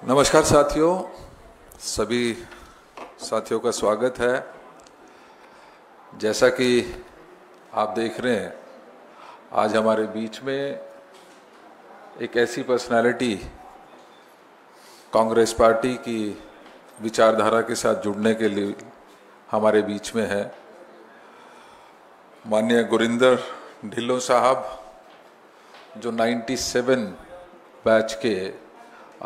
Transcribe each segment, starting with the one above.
नमस्कार साथियों, सभी साथियों का स्वागत है। जैसा कि आप देख रहे हैं, आज हमारे बीच में एक ऐसी पर्सनालिटी कांग्रेस पार्टी की विचारधारा के साथ जुड़ने के लिए हमारे बीच में है। माननीय गुरिंदर ढिल्लों साहब, जो 97 बैच के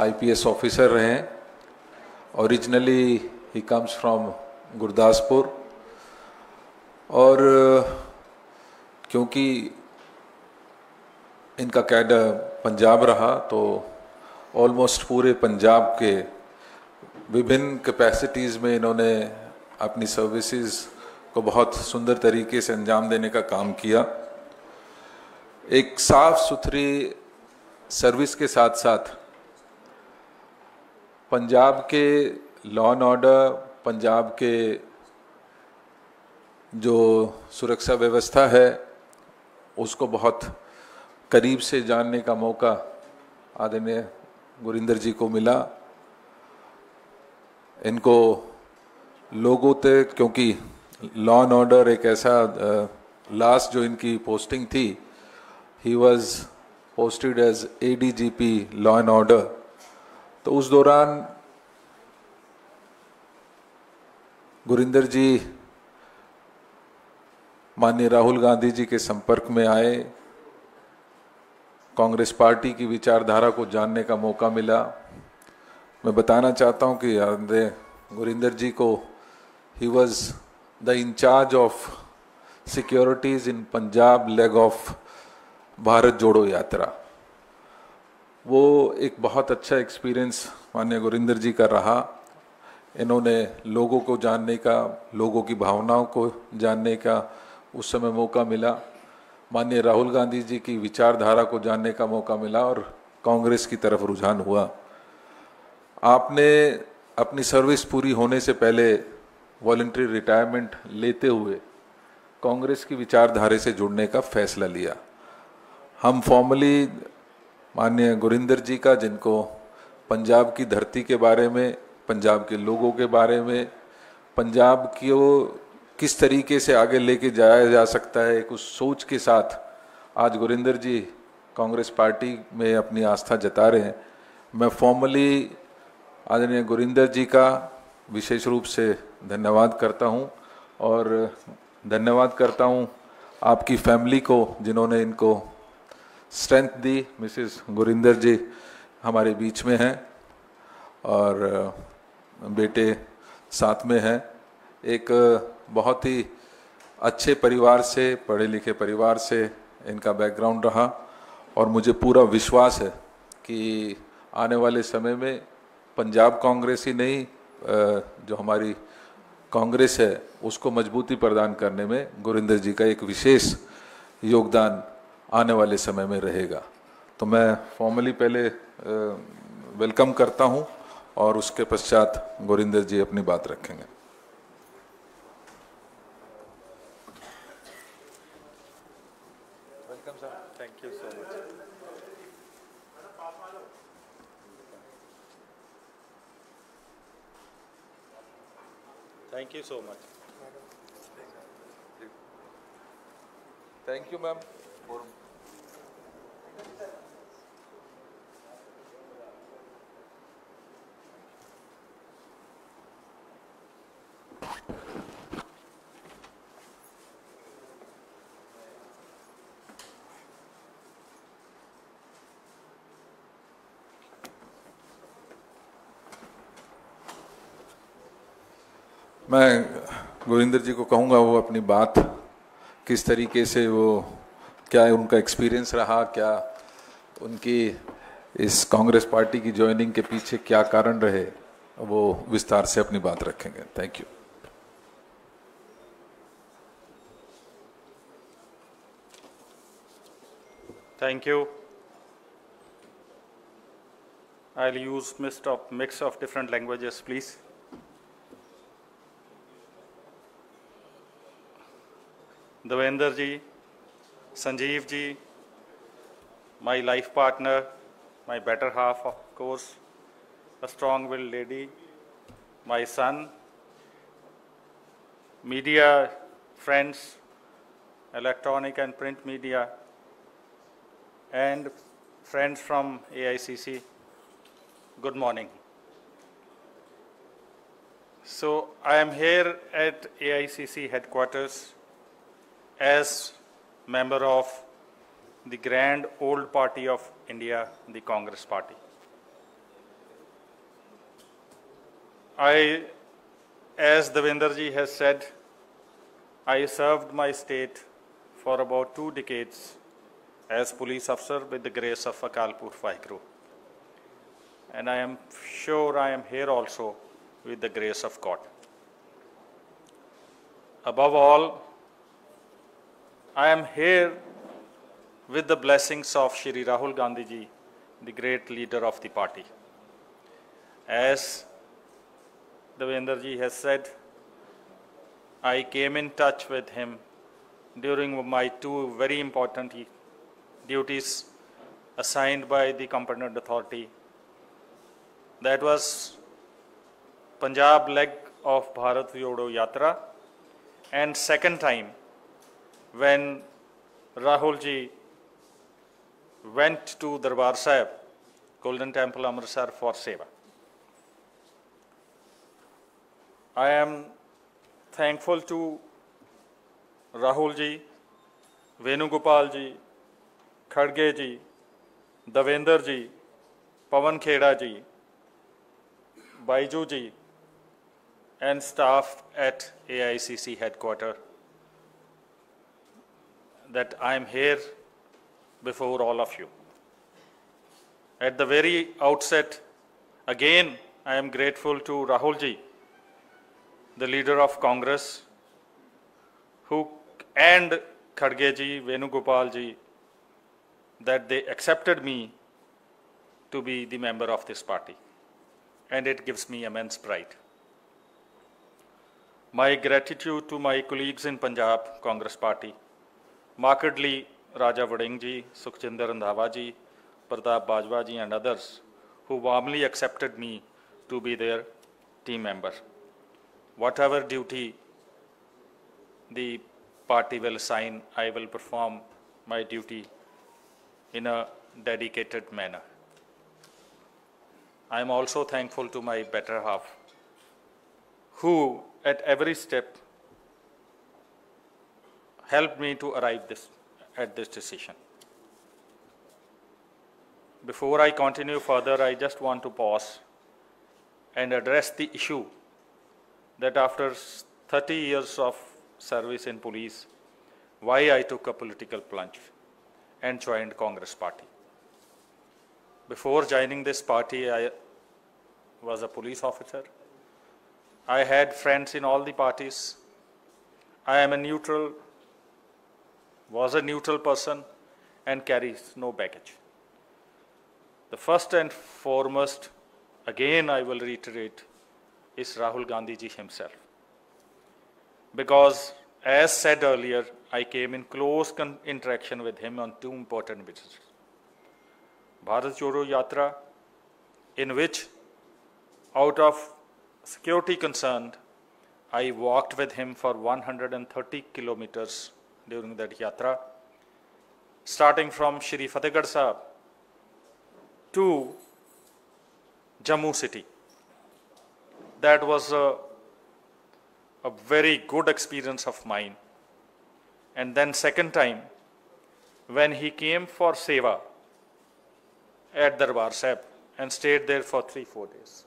आईपीएस ऑफिसर रहे हैं। Originally he comes from Gurdaspur, और क्योंकि इनका कैडर पंजाब रहा तो ऑलमोस्ट पूरे पंजाब के विभिन्न कैपेसिटीज़ में इन्होंने अपनी सर्विसेज को बहुत सुंदर तरीके से अंजाम देने का काम किया। एक साफ सुथरी सर्विस के साथ साथ पंजाब के लॉ एंड ऑर्डर, पंजाब के जो सुरक्षा व्यवस्था है उसको बहुत करीब से जानने का मौका आदरणीय गुरिंदर जी को मिला। इनको लोगों तक, क्योंकि लॉ एंड ऑर्डर एक ऐसा लास्ट जो इनकी पोस्टिंग थी, he was posted as ADGP law and order. तो उस दौरान गुरिंदर जी माननीय राहुल गांधी जी के संपर्क में आए, कांग्रेस पार्टी की विचारधारा को जानने का मौका मिला। मैं बताना चाहता हूं कि गुरिंदर जी को he was the incharge of securities in Punjab leg of Bharat Jodo Yatra. वो एक बहुत अच्छा एक्सपीरियंस माननीय गुरिंदर जी का रहा। इन्होंने लोगों को जानने का, लोगों की भावनाओं को जानने का उस समय मौका मिला। माननीय राहुल गांधी जी की विचारधारा को जानने का मौका मिला और कांग्रेस की तरफ रुझान हुआ। आपने अपनी सर्विस पूरी होने से पहले वॉलंटरी रिटायरमेंट लेते हुए कांग्रेस की विचारधारा से जुड़ने का फैसला लिया। हम फॉर्मली माननीय गुरिंदर जी का, जिनको पंजाब की धरती के बारे में, पंजाब के लोगों के बारे में, पंजाब की वो किस तरीके से आगे लेके जाया जा सकता है, एक उस सोच के साथ आज गुरिंदर जी कांग्रेस पार्टी में अपनी आस्था जता रहे हैं। मैं फॉर्मली आदरणीय गुरिंदर जी का विशेष रूप से धन्यवाद करता हूं, और धन्यवाद करता हूं आपकी फैमिली को जिन्होंने इनको स्ट्रेंथ दी। मिसेस गुरिंदर जी हमारे बीच में हैं और बेटे साथ में हैं। एक बहुत ही अच्छे परिवार से, पढ़े लिखे परिवार से इनका बैकग्राउंड रहा, और मुझे पूरा विश्वास है कि आने वाले समय में पंजाब कांग्रेस ही नहीं, जो हमारी कांग्रेस है उसको मजबूती प्रदान करने में गुरिंदर जी का एक विशेष योगदान आने वाले समय में रहेगा। तो मैं फॉर्मली पहले वेलकम करता हूं और उसके पश्चात गुरिंदर जी अपनी बात रखेंगे। Welcome sir. Thank you so much. Thank you so much. Thank you ma'am. मैं गुरिंदर जी को कहूँगा वो अपनी बात किस तरीके से, वो क्या उनका एक्सपीरियंस रहा, क्या उनकी इस कांग्रेस पार्टी की ज्वाइनिंग के पीछे क्या कारण रहे, वो विस्तार से अपनी बात रखेंगे। Thank you. Thank you. I'll use mix of different languages, please. Devendra ji, Sanjeev ji, my life partner, my better half, of course, a strong-willed lady, my son, media friends, electronic and print media, and friends from AICC, good morning. So I am here at AICC headquarters as member of the grand old party of India, the Congress Party. As Devenderji has said, I served my state for about 2 decades as police officer with the grace of Akal Purkh Vaheguru. And I am sure I am here also with the grace of God. Above all, I am here with the blessings of Shri Rahul Gandhi ji, the great leader of the party. As Devenderji has said, I came in touch with him during my 2 very important duties assigned by the competent authority. That was Punjab leg of Bharat Jodo Yatra, and second time when Rahul ji went to Darbar Sahib, Golden Temple Amritsar, for Seva. I am thankful to Rahul ji, Venugopal ji, Khadge ji, Devender ji, Pawan Kheda ji, Baiju ji, and staff at AICC headquarters that I am here before all of you. At the very outset, again, I am grateful to Rahul ji, the leader of Congress, and Khadge ji, Venugopal ji, that they accepted me to be the member of this party. And it gives me immense pride. My gratitude to my colleagues in Punjab Congress Party, markedly Raja Vading ji, Sukhjinder Randhawa ji, Pratap Bajwa ji, and others who warmly accepted me to be their team member. Whatever duty the party will assign, I will perform my duty in a dedicated manner. I am also thankful to my better half, who at every step helped me to arrive at this decision. Before I continue further, I just want to pause and address the issue that after 30 years of service in police, why I took a political plunge and joined Congress Party. Before joining this party, I was a police officer. I had friends in all the parties. I am was a neutral person and carries no baggage. The first and foremost, again I will reiterate, is Rahul Gandhi ji himself. Because as said earlier, I came in close interaction with him on 2 important visits. Bharat Jodo Yatra, in which out of security concerned, I walked with him for 130 kilometers during that yatra, starting from Shri Fatehgarh Sahib to Jammu city. That was a very good experience of mine. And then second time, when he came for Seva at Darbar Sahib and stayed there for 3-4 days.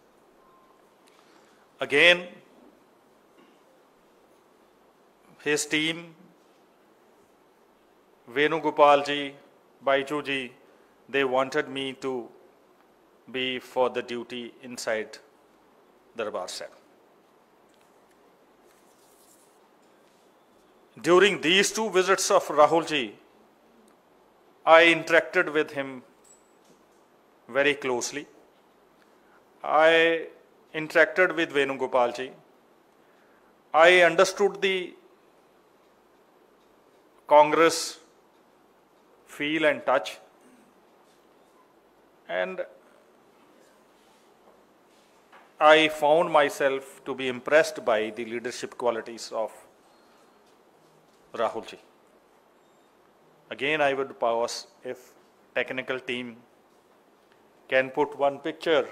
Again, his team, Venugopal ji, Baiju ji, they wanted me to be for the duty inside Darbar Sahib. During these 2 visits of Rahul ji, I interacted with him very closely. I interacted with Venugopal ji. I understood the Congress feel and touch, and I found myself to be impressed by the leadership qualities of Rahul ji. Again, I would pause if technical team can put one picture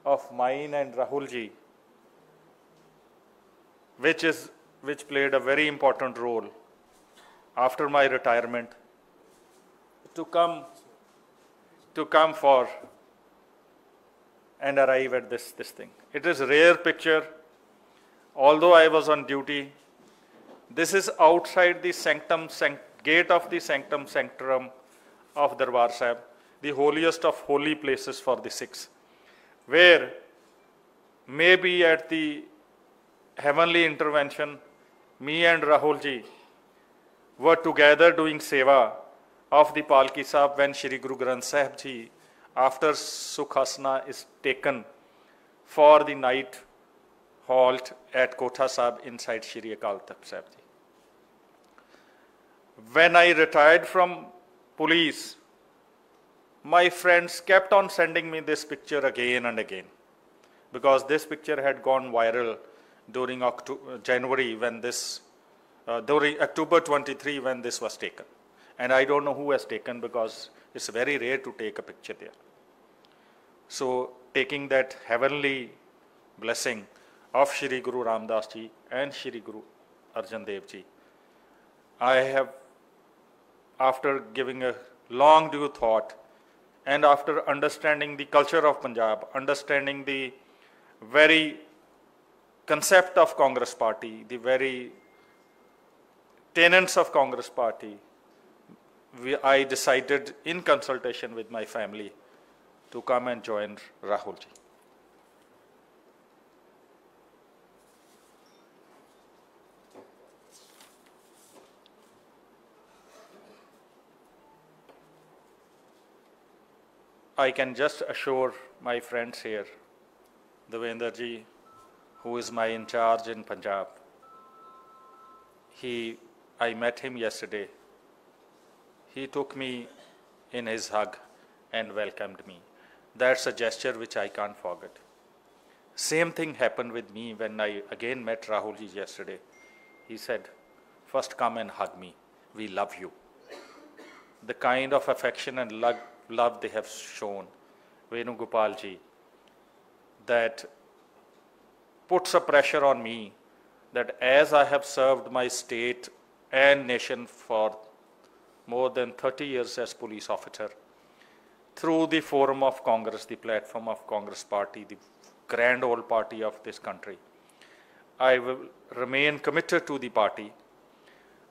of mine and Rahul ji, which played a very important role after my retirement to come for and arrive at this thing. It is a rare picture. Although I was on duty, this is outside the gate of the sanctum sanctorum of Darbar Sahib, the holiest of holy places for the Sikhs, where maybe at the heavenly intervention, me and Rahul ji were together doing seva of the Palki Sahib when Shri Guru Granth Sahib ji, after Sukhasana, is taken for the night halt at Kotha Sahib inside Shri Akal Takht Sahib ji. When I retired from police, my friends kept on sending me this picture again and again, because this picture had gone viral during January when this, during October 23 when this was taken. And I don't know who has taken, because it's very rare to take a picture there. So taking that heavenly blessing of Shri Guru Ramdas ji and Shri Guru Arjan Dev ji, I have, after giving a long due thought and after understanding the culture of Punjab, understanding the very concept of Congress Party, the very tenets of Congress Party, I decided in consultation with my family to come and join Rahul ji. I can just assure my friends here, Devendra ji, who is my in charge in Punjab, I met him yesterday. He took me in his hug and welcomed me. That's a gesture which I can't forget. Same thing happened with me when I again met Rahul ji yesterday. He said, first come and hug me. We love you. The kind of affection and love they have shown, Venugopal ji, that puts a pressure on me that as I have served my state and nation for more than 30 years as police officer, through the forum of Congress, the platform of Congress Party, the grand old party of this country, I will remain committed to the party.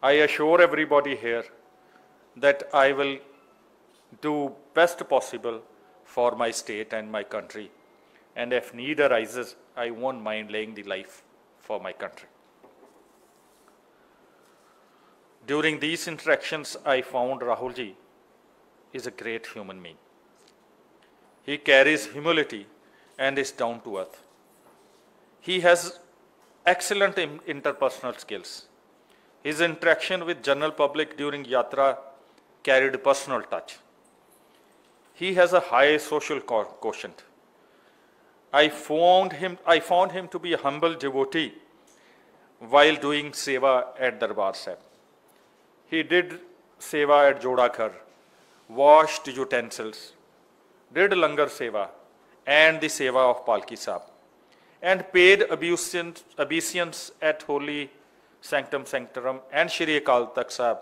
I assure everybody here that I will do best possible for my state and my country. And if need arises, I won't mind laying the life for my country. During these interactions, I found Rahul ji is a great human being. He carries humility and is down to earth. He has excellent interpersonal skills. His interaction with general public during Yatra carried personal touch. He has a high social quotient. I found him to be a humble devotee while doing seva at Darbar Sahib. He did seva at Jodakhar, washed utensils, did langar seva and the seva of Palki Sahib, and paid obeisance at Holy Sanctum Sanctorum and Shri Akal Takht Sahib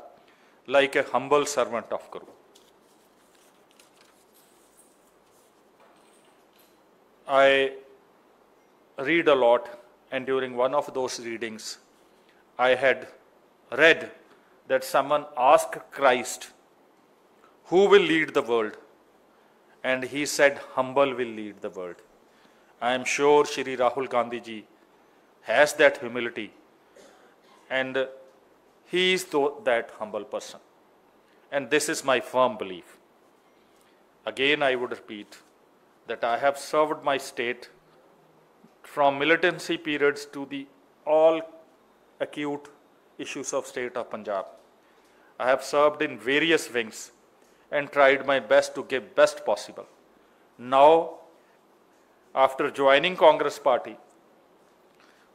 like a humble servant of Guru. I read a lot, and during one of those readings, I had read that someone asked Christ, who will lead the world? And he said, humble will lead the world. I am sure Shri Rahul Gandhi ji has that humility, and he is that humble person. And this is my firm belief. Again, I would repeat that I have served my state from militancy periods to the all acute issues of state of Punjab. I have served in various wings and tried my best to give best possible. Now, after joining Congress Party,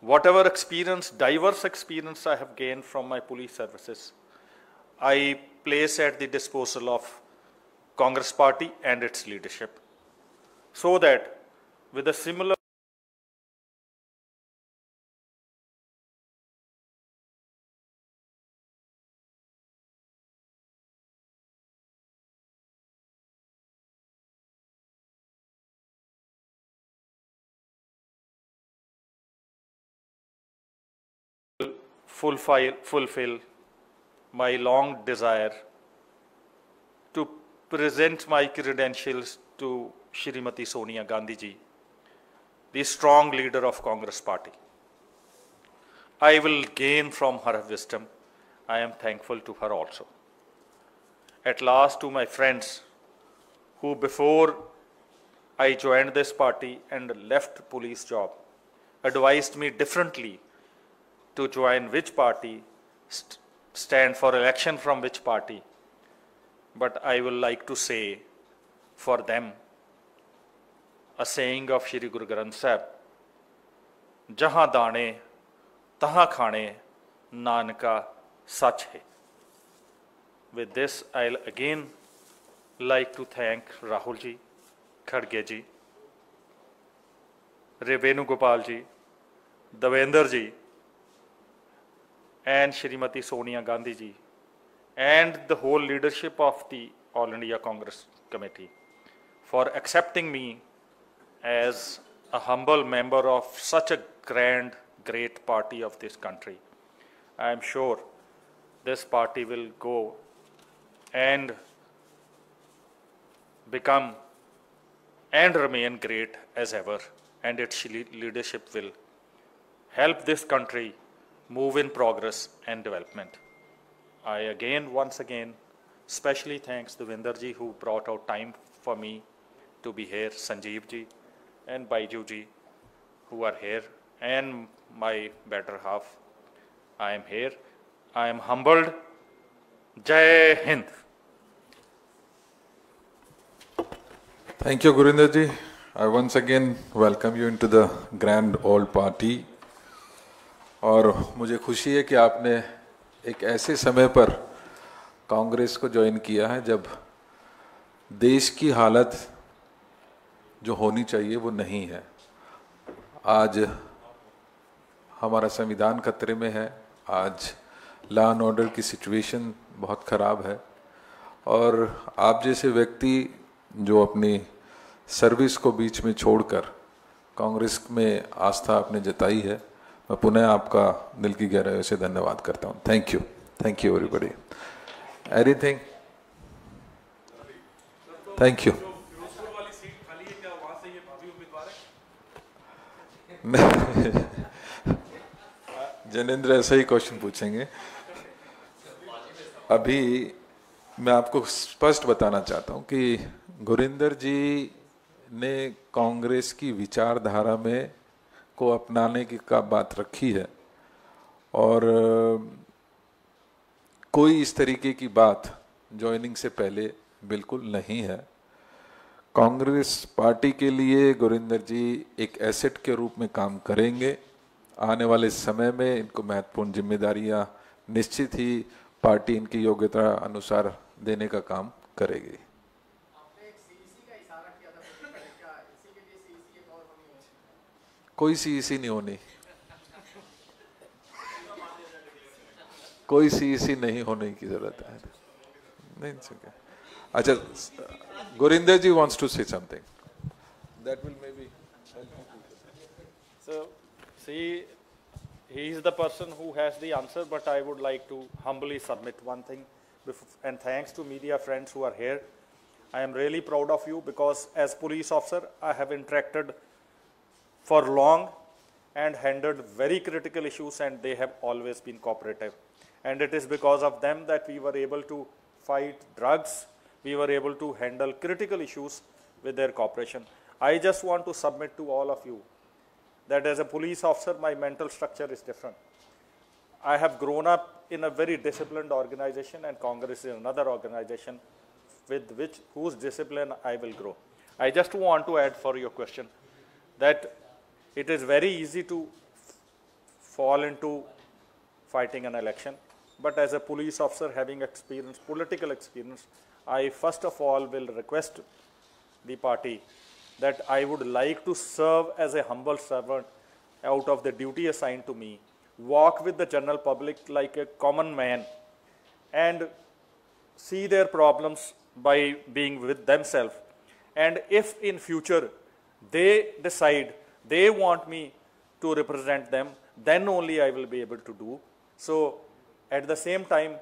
whatever experience, diverse experience I have gained from my police services, I place at the disposal of Congress Party and its leadership, so that with a similar fulfill my long desire to present my credentials to Shrimati Sonia Gandhi ji, the strong leader of Congress Party. I will gain from her wisdom. I am thankful to her also. At last, to my friends who before I joined this party and left police job, advised me differently to join which party, stand for election from which party. But I will like to say for them a saying of Shri Guru Granth Sahib, Jahan dane, tahan khane, Nanka sach hai. With this, I'll again like to thank Rahul ji, Khadge ji, Revenu Gopal ji, Devender ji, and Shrimati Sonia Gandhi ji, and the whole leadership of the All India Congress Committee for accepting me as a humble member of such a grand, great party of this country. I am sure this party will go and become and remain great as ever, and its leadership will help this country move in progress and development. I once again, specially thanks to Devender ji who brought out time for me to be here, Sanjeev ji and Baiju ji who are here, and my better half. I am here. I am humbled. Jai Hind. Thank you, Gurinder ji. I once again welcome you into the grand old party. और मुझे खुशी है कि आपने एक ऐसे समय पर कांग्रेस को ज्वाइन किया है जब देश की हालत जो होनी चाहिए वो नहीं है। आज हमारा संविधान खतरे में है, आज लॉ एंड ऑर्डर की सिचुएशन बहुत ख़राब है, और आप जैसे व्यक्ति जो अपनी सर्विस को बीच में छोड़कर कांग्रेस में आस्था आपने जताई है, मैं पुनः आपका दिल की गहराइयों से धन्यवाद करता हूँ। Thank you everybody. Anything? Thank you. Janendra ऐसा ही क्वेश्चन पूछेंगे। अभी मैं आपको स्पष्ट बताना चाहता हूँ कि गुरिंदर जी ने कांग्रेस की विचारधारा में को अपनाने की का बात रखी है, और कोई इस तरीके की बात ज्वाइनिंग से पहले बिल्कुल नहीं है। कांग्रेस पार्टी के लिए गुरिंदर जी एक एसेट के रूप में काम करेंगे। आने वाले समय में इनको महत्वपूर्ण जिम्मेदारियां निश्चित ही पार्टी इनकी योग्यता अनुसार देने का काम करेगी। कोई सीईसी नहीं होनी, कोई सीईसी नहीं होने की जरूरत है। नहीं सके। अच्छा, गुरिंदर जी wants to say something. That will maybe help you. So, see, he is the person who has the answer, but I would like to humbly submit one thing. And thanks to media friends who are here. I am really proud of you because as police officer, I have interacted for long and handled very critical issues, and they have always been cooperative. And it is because of them that we were able to fight drugs, we were able to handle critical issues with their cooperation. I just want to submit to all of you that as a police officer, my mental structure is different. I have grown up in a very disciplined organization, and Congress is another organization with whose discipline I will grow. I just want to add for your question that it is very easy to fall into fighting an election. But as a police officer having experience, political experience, I first of all will request the party that I would like to serve as a humble servant out of the duty assigned to me, walk with the general public like a common man, and see their problems by being with themselves. And if in future they decide they want me to represent them, then only I will be able to do. So at the same time,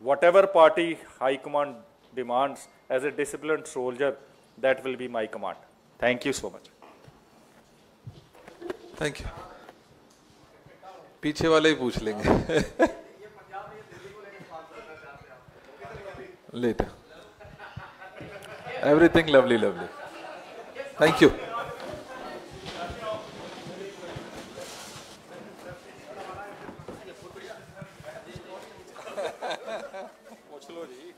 whatever party High Command demands as a disciplined soldier, that will be my command. Thank you so much. Thank you. पीछे वाले ही पूछ लेंगे. Later. Everything lovely, lovely. Thank you. पूछ लो जी.